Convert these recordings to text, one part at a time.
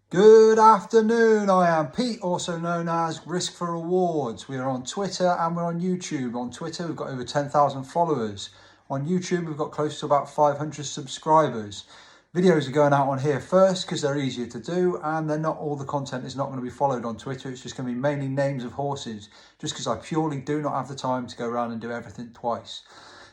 Good afternoon, I am Pete, also known as Risk for Rewards. We are on Twitter and we're on YouTube. On Twitter, we've got over 10,000 followers. On YouTube, we've got close to about 500 subscribers. Videos are going out on here first because they're easier to do, and they're not all the content is not going to be followed on Twitter. It's just going to be mainly names of horses, just because I purely do not have the time to go around and do everything twice.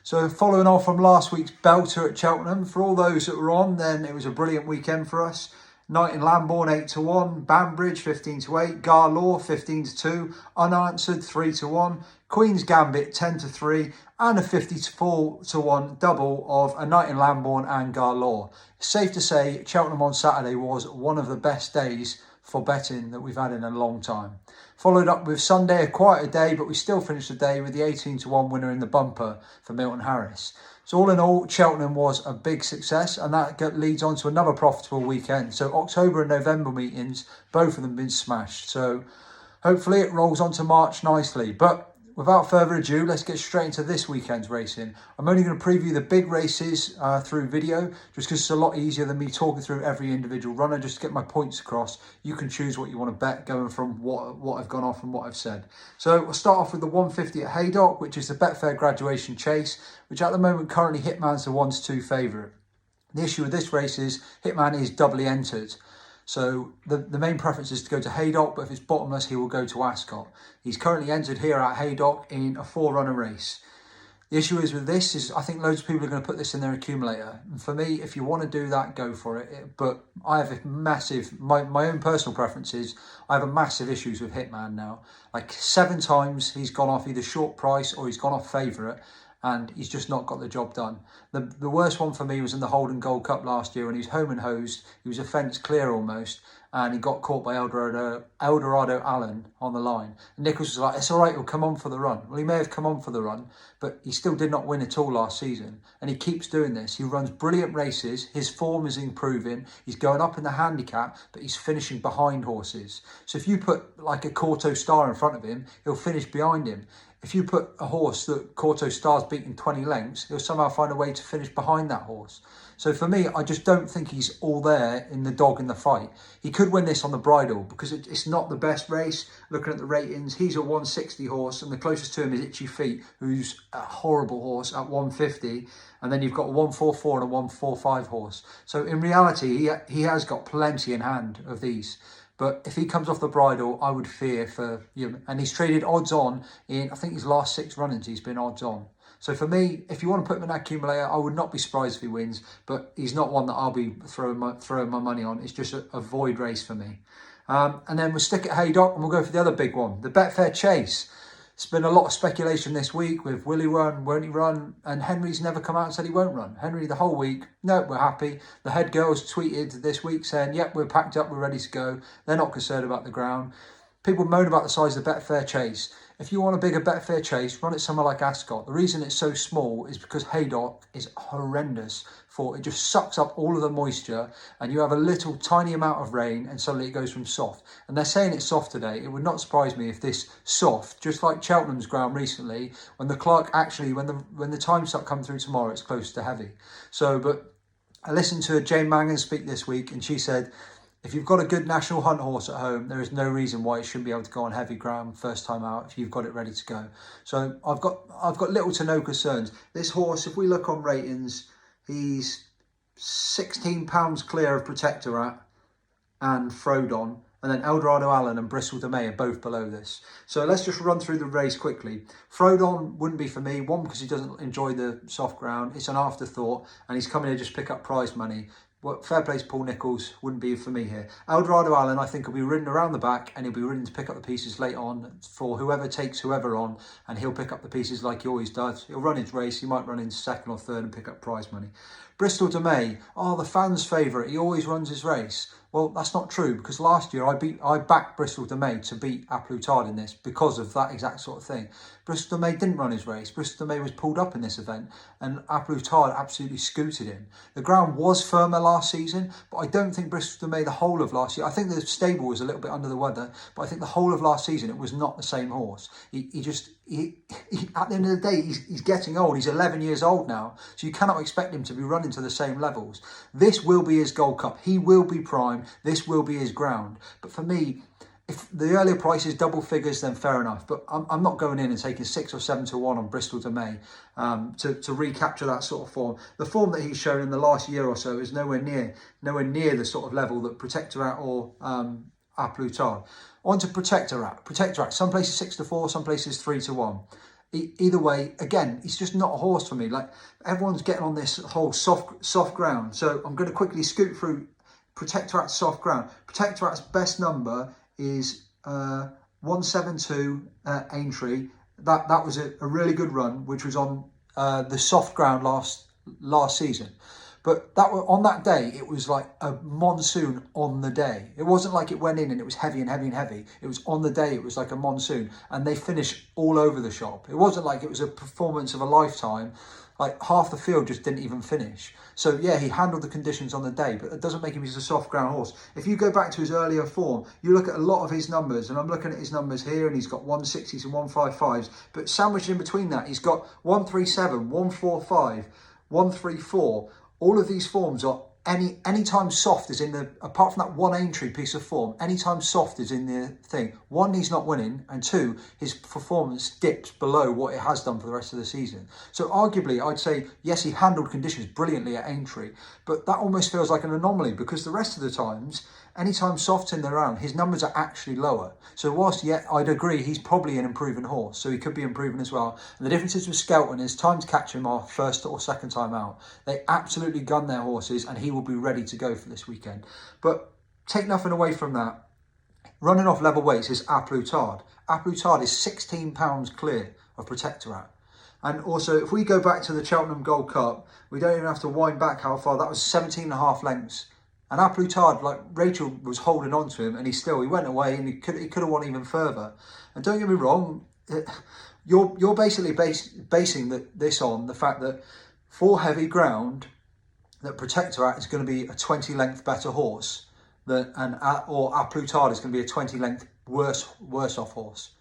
So following on from last week's belter at Cheltenham, for all those that were on, then it was a brilliant weekend for us. Knight in Lambourne 8-1, Banbridge 15-8, Garlaw 15-2, Unanswered 3-1, Queen's Gambit 10-3, and a 54-1 double of a Knight in Lambourne and Garlaw. It's safe to say Cheltenham on Saturday was one of the best days for betting that we've had in a long time. Followed up with Sunday, a quieter day, but we still finished the day with the 18-1 winner in the bumper for Milton Harris. So all in all, Cheltenham was a big success, and that leads on to another profitable weekend. So October and November meetings, both of them been smashed. So hopefully it rolls on to March nicely. But without further ado, let's get straight into this weekend's racing. I'm only going to preview the big races through video, just because it's a lot easier than me talking through every individual runner, just to get my points across. You can choose what you want to bet, going from what I've gone off and what I've said. So we'll start off with the 150 at Haydock, which is the Betfair Graduation Chase, which at the moment currently Hitman's the 1-2 favourite. The issue with this race is Hitman is doubly entered. So the main preference is to go to Haydock, but if it's bottomless, he will go to Ascot. He's currently entered here at Haydock in a 4-runner race. The issue is with this is I think loads of people are going to put this in their accumulator. And for me, if you want to do that, go for it. But I have a massive, my own personal preferences, I have a massive issues with Hitman now. Like 7 times he's gone off either short price or he's gone off favourite, and he's just not got the job done. The worst one for me was in the Holden Gold Cup last year when he was home and hosed. He was a fence clear almost, and he got caught by Eldorado Allen on the line. And Nichols was like, it's all right, he'll come on for the run. Well, he may have come on for the run, but he still did not win at all last season. And he keeps doing this. He runs brilliant races. His form is improving. He's going up in the handicap, but he's finishing behind horses. So if you put like a Corto Star in front of him, he'll finish behind him. If you put a horse that Corto Star's beating 20 lengths, he'll somehow find a way to finish behind that horse. So for me, I just don't think he's all there in the dog in the fight. He could win this on the bridle because it's not the best race. Looking at the ratings, he's a 160 horse, and the closest to him is Itchy Feet, who's a horrible horse at 150. And then you've got a 144 and a 145 horse. So in reality, he has got plenty in hand of these. But if he comes off the bridle, I would fear for you. And he's traded odds on in, I think his last 6 run-ins, he's been odds on. So for me, if you want to put him in an accumulator, I would not be surprised if he wins. But he's not one that I'll be throwing my money on. It's just a void race for me. And then we'll stick at Haydock and we'll go for the other big one, the Betfair Chase. It's been a lot of speculation this week with will he run, won't he run? And Henry's never come out and said he won't run. Henry the whole week, no, we're happy. The head girls tweeted this week saying, yep, we're packed up, we're ready to go. They're not concerned about the ground. People moan about the size of the Betfair Chase. If you want a bigger Betfair Chase, run it somewhere like Ascot. The reason it's so small is because Haydock is horrendous for it. Just sucks up all of the moisture, and you have a little tiny amount of rain and suddenly it goes from soft. And they're saying it's soft today. It would not surprise me if this soft, just like Cheltenham's ground recently, when the clerk actually, when the time start coming through tomorrow, it's close to heavy. So, but I listened to Jane Mangan speak this week, and she said, if you've got a good national hunt horse at home, there is no reason why it shouldn't be able to go on heavy ground first time out if you've got it ready to go. So I've got little to no concerns. This horse, if we look on ratings, he's 16 pounds clear of Protectorat and Frodon, and then Eldorado Allen and Bristol de May are both below this. So let's just run through the race quickly. Frodon wouldn't be for me, one, because he doesn't enjoy the soft ground. It's an afterthought, and he's coming here just pick up prize money. Well, fair play to Paul Nicholls, wouldn't be for me here. Eldorado Allen, I think, will be ridden around the back, and he'll be ridden to pick up the pieces late on for whoever takes whoever on, and he'll pick up the pieces like he always does. He'll run his race, he might run in second or third and pick up prize money. Bristol de May, the fans' favourite, he always runs his race. Well, that's not true, because last year I backed Bristol de May to beat A Plus Tard in this because of that exact sort of thing. Bristol de May didn't run his race. Bristol de May was pulled up in this event, and A Plus Tard absolutely scooted him. The ground was firmer last season, but I don't think Bristol de May the whole of last year. I think the stable was a little bit under the weather, but I think the whole of last season it was not the same horse. He at the end of the day, he's getting old. He's 11 years old now, so you cannot expect him to be running ground into the same levels. This will be his Gold Cup. He will be prime. This will be his ground. But for me, if the earlier price is double figures, then fair enough. But I'm not going in and taking 6 or 7 to 1 on Bristol de Mai to recapture that sort of form. The form that he's shown in the last year or so is nowhere near the sort of level that Protectorat or A Plus Tard. On to Protectorat. Some places 6 to 4, some places 3 to 1. Either way, again, he's just not a horse for me. Like, everyone's getting on this whole soft ground. So I'm going to quickly scoot through Protectorat's soft ground. Protectorat's best number is 172 Aintree. That was a really good run, which was on the soft ground last season. But on that day, it was like a monsoon on the day. It wasn't like it went in and it was heavy and heavy and heavy. It was on the day, it was like a monsoon. And they finished all over the shop. It wasn't like it was a performance of a lifetime. Like, half the field just didn't even finish. So yeah, he handled the conditions on the day, but that doesn't make him a soft ground horse. If you go back to his earlier form, you look at a lot of his numbers, and I'm looking at his numbers here, and he's got 160s and 155s, but sandwiched in between that, he's got 137, 145, 134. All of these forms are anytime soft is in the, apart from that one Aintree piece of form, anytime soft is in the thing. One, he's not winning, and two, his performance dips below what it has done for the rest of the season. So arguably, I'd say, yes, he handled conditions brilliantly at Aintree, but that almost feels like an anomaly, because the rest of the times, anytime soft's in the round, his numbers are actually lower. So whilst, yeah, I'd agree, he's probably an improving horse, so he could be improving as well. And the differences with Skelton is time to catch him off first or second time out. They absolutely gun their horses, and he will be ready to go for this weekend. But take nothing away from that. Running off level weights is A Plus Tard. A Plus Tard is £16 clear of Protectorat. And also, if we go back to the Cheltenham Gold Cup, we don't even have to wind back how far. That was 17.5 lengths. And A Plus Tard, like, Rachel was holding on to him, and he went away, and he could have won even further. And don't get me wrong, you're basically basing this on the fact that for heavy ground, that Protectorat is going to be a 20 length better horse or A Plus Tard is going to be a 20 length worse off horse.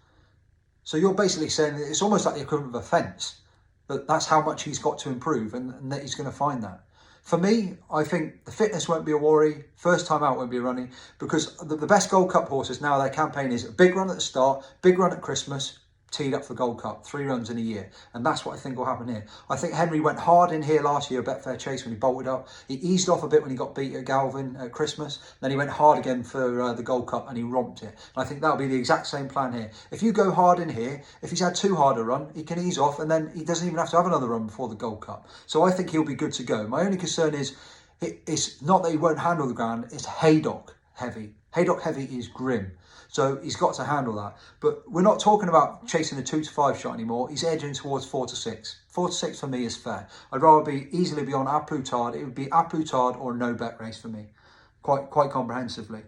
So you're basically saying that it's almost like the equivalent of a fence. That's how much he's got to improve, and that he's going to find that. For me, I think the fitness won't be a worry. First time out won't be a running, because the best Gold Cup horses now, their campaign is a big run at the start, big run at Christmas, teed up for Gold Cup, 3 runs in a year. And that's what I think will happen here. I think Henry went hard in here last year, Betfair Chase, when he bolted up. He eased off a bit when he got beat at Galvin at Christmas. Then he went hard again for the Gold Cup, and he romped it. And I think that'll be the exact same plan here. If you go hard in here, if he's had too hard a run, he can ease off, and then he doesn't even have to have another run before the Gold Cup. So I think he'll be good to go. My only concern is, it's not that he won't handle the ground, it's Haydock heavy. Haydock heavy is grim. So he's got to handle that. But we're not talking about chasing a 2 to 5 shot anymore. He's edging towards 4 to 6. 4 to 6 for me is fair. I'd rather easily be on A Plus Tard. It would be A Plus Tard or no bet race for me, quite comprehensively.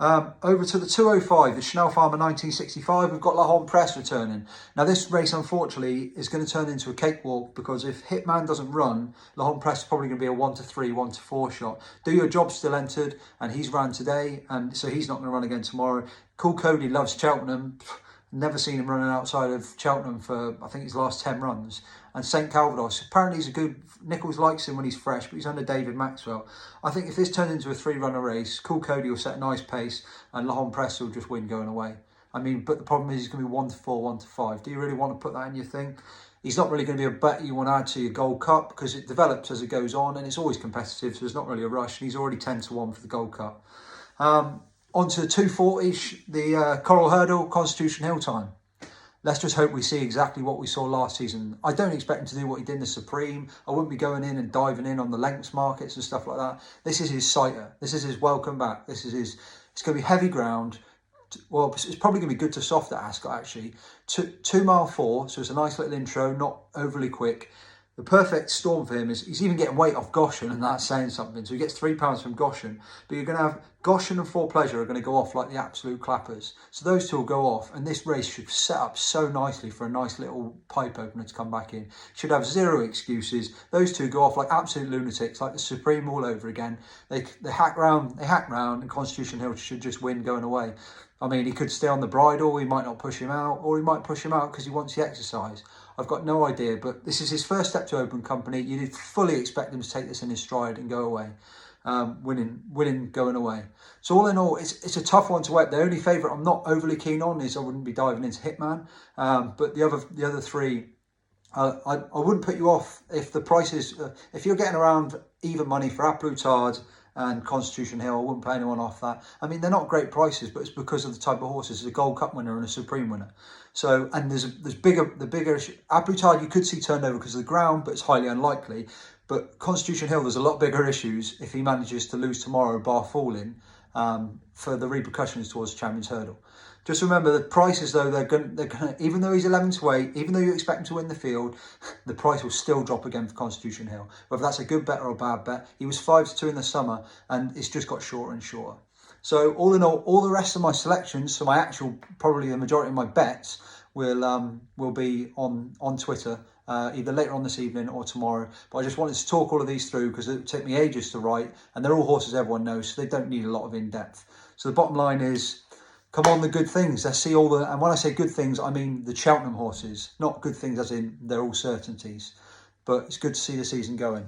Over to the 205, the Chanel Farmer 1965. We've got L'Homme Presse returning. Now this race, unfortunately, is going to turn into a cakewalk, because if Hitman doesn't run, L'Homme Presse is probably going to be a 1 to 3, 1 to 4 shot. Do Your Job still entered, and he's ran today, and so he's not going to run again tomorrow. Cool Cody loves Cheltenham. Never seen him running outside of Cheltenham for, I think, his last 10 runs. And St Calvados, apparently he's a good, Nichols likes him when he's fresh, but he's under David Maxwell. I think if this turns into a 3-runner race, Cool Cody will set a nice pace, and L'Homme Presse will just win going away. I mean, but the problem is he's going to be 1 to 4, 1 to 5. Do you really want to put that in your thing? He's not really going to be a bet you want to add to your Gold Cup, because it develops as it goes on, and it's always competitive, so there's not really a rush. And he's already 10 to 1 for the Gold Cup. On to the 240s, the Coral Hurdle, Constitution Hill time. Let's just hope we see exactly what we saw last season. I don't expect him to do what he did in the Supreme. I wouldn't be going in and diving in on the lengths markets and stuff like that. This is his sighter. This is his welcome back. This is his, it's going to be heavy ground. Well, it's probably going to be good to soft at Ascot, actually. 2 mile 4, so it's a nice little intro, not overly quick. The perfect storm for him is he's even getting weight off Goshen, and that's saying something. So he gets £3 from Goshen, but you're going to have Goshen and Four Pleasure are going to go off like the absolute clappers. So those two will go off, and this race should set up so nicely for a nice little pipe opener to come back in. Should have 0 excuses. Those two go off like absolute lunatics, like the Supreme all over again. They hack round, and Constitution Hill should just win going away. I mean, he could stay on the bridle, he might not push him out, or he might push him out because he wants the exercise. I've got no idea, but this is his first step to open company. You'd fully expect him to take this in his stride and go away, winning going away. So all in all, it's a tough one to weigh. The only favourite I'm not overly keen on is I wouldn't be diving into Hitman, but the other three, I wouldn't put you off if the prices, if you're getting around even money for A Plus Tard and Constitution Hill, I wouldn't put anyone off that. I mean, they're not great prices, but it's because of the type of horses. It's a Gold Cup winner and a Supreme winner. So, and there's bigger A Plus Tard you could see turned over because of the ground, but it's highly unlikely. But Constitution Hill, there's a lot bigger issues if he manages to lose tomorrow, bar falling, for the repercussions towards Champions Hurdle. Just remember the prices though, they're gonna, even though he's 11 to 8, even though you expect him to win the field, the price will still drop again for Constitution Hill. Whether that's a good bet or a bad bet, he was 5 to 2 in the summer and it's just got shorter and shorter. So all in all the rest of my selections, so my actual, probably the majority of my bets will be on Twitter, either later on this evening or tomorrow. But I just wanted to talk all of these through because it would take me ages to write, and they're all horses everyone knows, so they don't need a lot of in-depth. So the bottom line is, come on, the good things. Let's see all the, and when I say good things, I mean the Cheltenham horses, not good things as in they're all certainties. But it's good to see the season going.